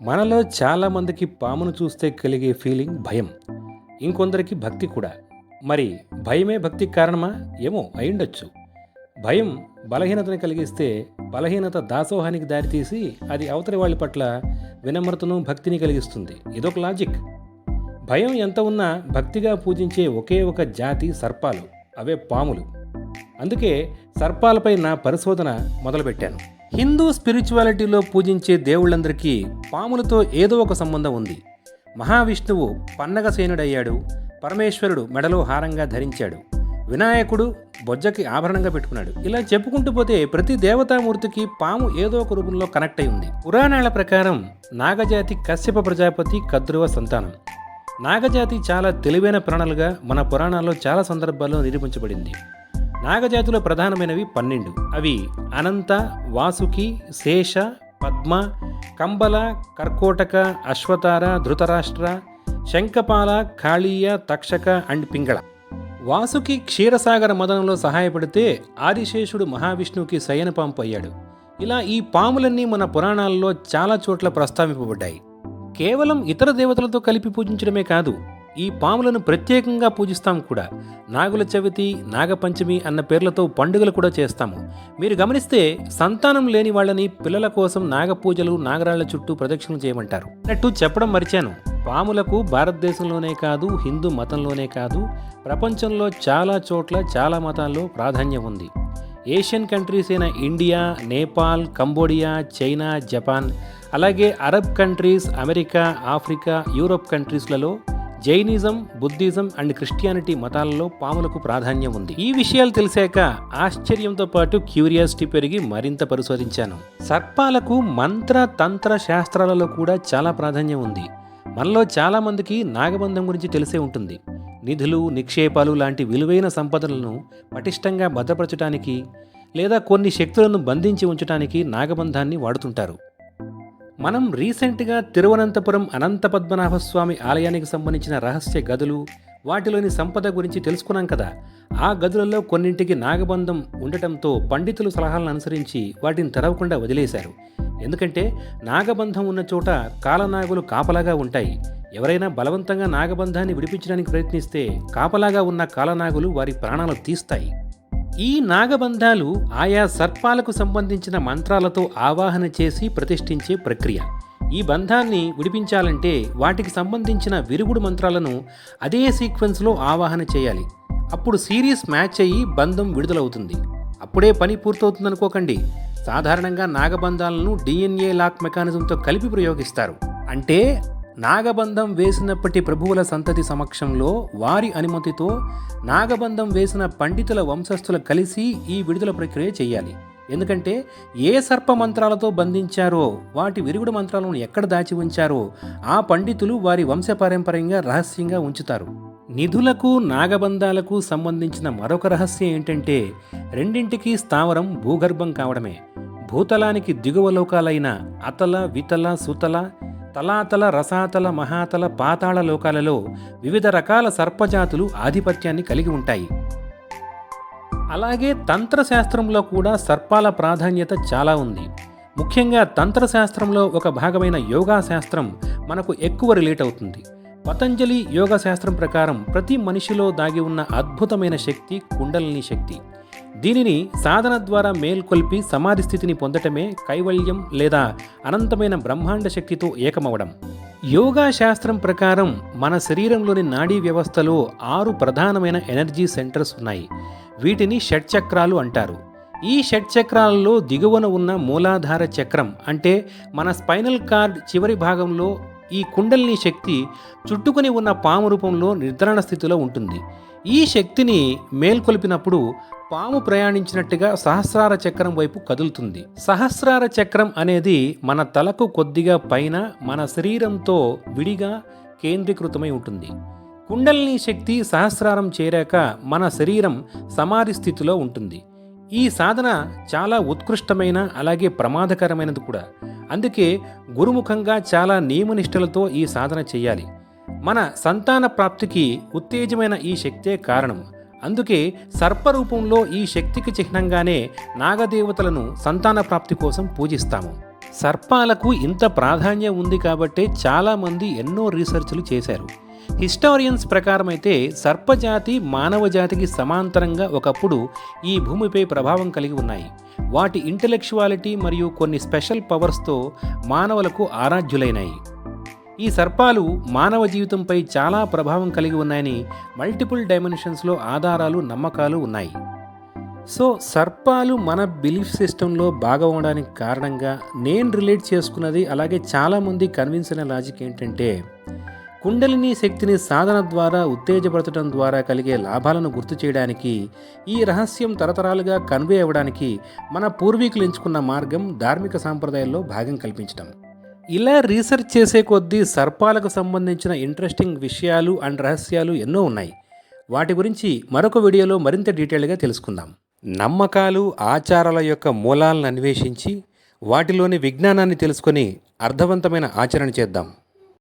మనలో చాలామందికి పామును చూస్తే కలిగే ఫీలింగ్ భయం. ఇంకొందరికి భక్తి కూడా. మరి భయమే భక్తికి కారణమా? ఏమో అయ్యుండొచ్చు. భయం బలహీనతను కలిగిస్తే బలహీనత దాసోహానికి దారితీసి అది అవతలి వాళ్ళ పట్ల వినమ్రతను భక్తిని కలిగిస్తుంది. ఇదొక లాజిక్. భయం ఎంత ఉన్నా భక్తిగా పూజించే ఒకే ఒక జాతి సర్పాలు. అవే పాములు. అందుకే సర్పాలపై నా పరిశోధన మొదలుపెట్టాను. హిందూ స్పిరిచువాలిటీలో పూజించే దేవుళ్ళందరికీ పాములతో ఏదో ఒక సంబంధం ఉంది. మహావిష్ణువు పన్నగసేనుడయ్యాడు, పరమేశ్వరుడు మెడలో హారంగా ధరించాడు, వినాయకుడు బొజ్జకి ఆభరణంగా పెట్టుకున్నాడు. ఇలా చెప్పుకుంటూ పోతే ప్రతి దేవతామూర్తికి పాము ఏదో ఒక రూపంలో కనెక్ట్ అయి ఉంది. పురాణాల ప్రకారం నాగజాతి కశ్యప ప్రజాపతి కద్రువ సంతానం. నాగజాతి చాలా తెలివైన ప్రాణులుగా మన పురాణాల్లో చాలా సందర్భాల్లో నిరూపించబడింది. నాగజాతిలో ప్రధానమైనవి 12. అవి అనంత, వాసుకి, శేష, పద్మ, కంబల, కర్కోటక, అశ్వతార, ధృతరాష్ట్ర, శంఖపాల, కాళీయ, తక్షక అండ్ పింగళ. వాసుకి క్షీరసాగర మదనంలో సహాయపడితే ఆదిశేషుడు మహావిష్ణువుకి శయనపాంపు అయ్యాడు. ఇలా ఈ పాములన్నీ మన పురాణాల్లో చాలా చోట్ల ప్రస్తావింపబడ్డాయి. కేవలం ఇతర దేవతలతో కలిపి పూజించడమే కాదు, ఈ పాములను ప్రత్యేకంగా పూజిస్తాం కూడా. నాగుల చవితి, నాగపంచమి అన్న పేర్లతో పండుగలు కూడా చేస్తాము. మీరు గమనిస్తే సంతానం లేని వాళ్ళని పిల్లల కోసం నాగపూజలు, నాగరాళ్ల చుట్టూ ప్రదక్షిణలు చేయమంటారు. అన్నట్టు చెప్పడం మరిచాను, పాములకు భారతదేశంలోనే కాదు, హిందూ మతంలోనే కాదు, ప్రపంచంలో చాలా చోట్ల చాలా మతాల్లో ప్రాధాన్యం ఉంది. ఏషియన్ కంట్రీస్ అయిన India, Nepal, Cambodia, China, Japan, అలాగే Arab countries, America, Africa, Europe కంట్రీస్లలో జైనిజం, బుద్ధిజం అండ్ క్రిస్టియానిటీ మతాలలో పాములకు ప్రాధాన్యం ఉంది. ఈ విషయాలు తెలిసాక ఆశ్చర్యంతో పాటు క్యూరియాసిటీ పెరిగి మరింత పరిశోధించాను. సర్పాలకు మంత్ర, తంత్ర శాస్త్రాలలో కూడా చాలా ప్రాధాన్యం ఉంది. మనలో చాలా మందికి నాగబంధం గురించి తెలిసే ఉంటుంది. నిధులు, నిక్షేపాలు లాంటి విలువైన సంపదలను పటిష్టంగా భద్రపరచడానికి లేదా కొన్ని శక్తులను బంధించి ఉంచడానికి నాగబంధాన్ని వాడుతుంటారు. మనం రీసెంట్గా తిరువనంతపురం అనంత పద్మనాభస్వామి ఆలయానికి సంబంధించిన రహస్య గదులు, వాటిలోని సంపద గురించి తెలుసుకున్నాం కదా. ఆ గదులలో కొన్నింటికి నాగబంధం ఉండటంతో పండితులు సలహాలను అనుసరించి వాటిని తెరవకుండా వదిలేశారు. ఎందుకంటే నాగబంధం ఉన్న చోట కాలనాగులు కాపలాగా ఉంటాయి. ఎవరైనా బలవంతంగా నాగబంధాన్ని విడిపించడానికి ప్రయత్నిస్తే కాపలాగా ఉన్న కాలనాగులు వారి ప్రాణాలు తీస్తాయి. ఈ నాగబంధాలు ఆయా సర్పాలకు సంబంధించిన మంత్రాలతో ఆవాహన చేసి ప్రతిష్ఠించే ప్రక్రియ. ఈ బంధాన్ని విడిపించాలంటే వాటికి సంబంధించిన విరుగుడు మంత్రాలను అదే సీక్వెన్స్లో ఆవాహన చేయాలి. అప్పుడు సిరీస్ మ్యాచ్ అయ్యి బంధం విడుదలవుతుంది. అప్పుడే పని పూర్తవుతుందనుకోకండి. సాధారణంగా నాగబంధాలను DNA లాక్ మెకానిజంతో కలిపి ప్రయోగిస్తారు. అంటే నాగబంధం వేసినప్పటి ప్రభువుల సంతతి సమక్షంలో వారి అనుమతితో నాగబంధం వేసిన పండితుల వంశస్థులు కలిసి ఈ విడుదల ప్రక్రియ చేయాలి. ఎందుకంటే ఏ సర్ప మంత్రాలతో బంధించారో, వాటి విరుగుడు మంత్రాలను ఎక్కడ దాచి ఉంచారో ఆ పండితులు వారి వంశపారంపర్యంగా రహస్యంగా ఉంచుతారు. నిధులకు, నాగబంధాలకు సంబంధించిన మరొక రహస్యం ఏంటంటే రెండింటికి స్థావరం భూగర్భం కావడమే. భూతలానికి దిగువ లోకాలైన అతల, వితల, సుతల, తలాతల, రసాతల, మహాతల, పాతాళ లోకాలలో వివిధ రకాల సర్పజాతులు ఆధిపత్యాన్ని కలిగి ఉంటాయి. అలాగే తంత్రశాస్త్రంలో కూడా సర్పాల ప్రాధాన్యత చాలా ఉంది. ముఖ్యంగా తంత్రశాస్త్రంలో ఒక భాగమైన యోగా శాస్త్రం మనకు ఎక్కువ రిలేట్ అవుతుంది. పతంజలి యోగా శాస్త్రం ప్రకారం ప్రతి మనిషిలో దాగి ఉన్న అద్భుతమైన శక్తి కుండలిని శక్తి. దీనిని సాధన ద్వారా మేల్కొల్పి సమాధి స్థితిని పొందటమే కైవల్యం లేదా అనంతమైన బ్రహ్మాండ శక్తితో ఏకమవడం. యోగా శాస్త్రం ప్రకారం మన శరీరంలోని నాడీ వ్యవస్థలో 6 ప్రధానమైన ఎనర్జీ సెంటర్స్ ఉన్నాయి. వీటిని షట్చక్రాలు అంటారు. ఈ షట్చక్రాలలో దిగువన ఉన్న మూలాధార చక్రం అంటే మన స్పైనల్ కార్డ్ చివరి భాగంలో ఈ కుండలిని శక్తి చుట్టుకుని ఉన్న పాము రూపంలో నిర్ధారణ స్థితిలో ఉంటుంది. ఈ శక్తిని మేల్కొల్పినప్పుడు పాము ప్రయాణించినట్టుగా సహస్రార చక్రం వైపు కదులుతుంది. సహస్రార చక్రం అనేది మన తలకు కొద్దిగా పైన మన శరీరంతో విడిగా కేంద్రీకృతమై ఉంటుంది. కుండలిని శక్తి సహస్రారం చేరాక మన శరీరం సమాధి స్థితిలో ఉంటుంది. ఈ సాధన చాలా ఉత్కృష్టమైన అలాగే ప్రమాదకరమైనది కూడా. అందుకే గురుముఖంగా చాలా నియమనిష్టలతో ఈ సాధన చేయాలి. మన సంతాన ప్రాప్తికి ఉత్తేజమైన ఈ శక్తే కారణం. అందుకే సర్పరూపంలో ఈ శక్తికి చిహ్నంగానే నాగదేవతలను సంతాన ప్రాప్తి కోసం పూజిస్తాము. సర్పాలకు ఇంత ప్రాధాన్యం ఉంది కాబట్టే చాలామంది ఎన్నో రీసెర్చ్లు చేశారు. హిస్టారియన్స్ ప్రకారం అయితే సర్పజాతి మానవ జాతికి సమాంతరంగా ఒకప్పుడు ఈ భూమిపై ప్రభావం కలిగి ఉన్నాయి. వాటి ఇంటెలెక్చువాలిటీ మరియు కొన్ని స్పెషల్ పవర్స్తో మానవులకు ఆరాధ్యులైనాయి. ఈ సర్పాలు మానవ జీవితంపై చాలా ప్రభావం కలిగి ఉన్నాయని మల్టిపుల్ డైమెన్షన్స్లో ఆధారాలు నమ్మకాలు ఉన్నాయి. సో సర్పాలు మన బిలీఫ్ సిస్టంలో భాగం అవడానికి కారణంగా నేను రిలేట్ చేసుకున్నది, అలాగే చాలామంది కన్విన్స్ అయిన లాజిక్ ఏంటంటే, కుండలిని శక్తిని సాధన ద్వారా ఉత్తేజపరచడం ద్వారా కలిగే లాభాలను గుర్తు చేయడానికి, ఈ రహస్యం తరతరాలుగా కన్వే అవ్వడానికి మన పూర్వీకులు ఎంచుకున్న మార్గం ధార్మిక సాంప్రదాయాల్లో భాగం కల్పించడం. ఇలా రీసెర్చ్ చేసే కొద్దీ సర్పాలకు సంబంధించిన ఇంట్రెస్టింగ్ విషయాలు అండ్ రహస్యాలు ఎన్నో ఉన్నాయి. వాటి గురించి మరొక వీడియోలో మరింత డీటెయిల్గా తెలుసుకుందాం. నమ్మకాలు, ఆచారాల యొక్క మూలాలను అన్వేషించి వాటిలోని విజ్ఞానాన్ని తెలుసుకొని అర్థవంతమైన ఆచరణ చేద్దాం.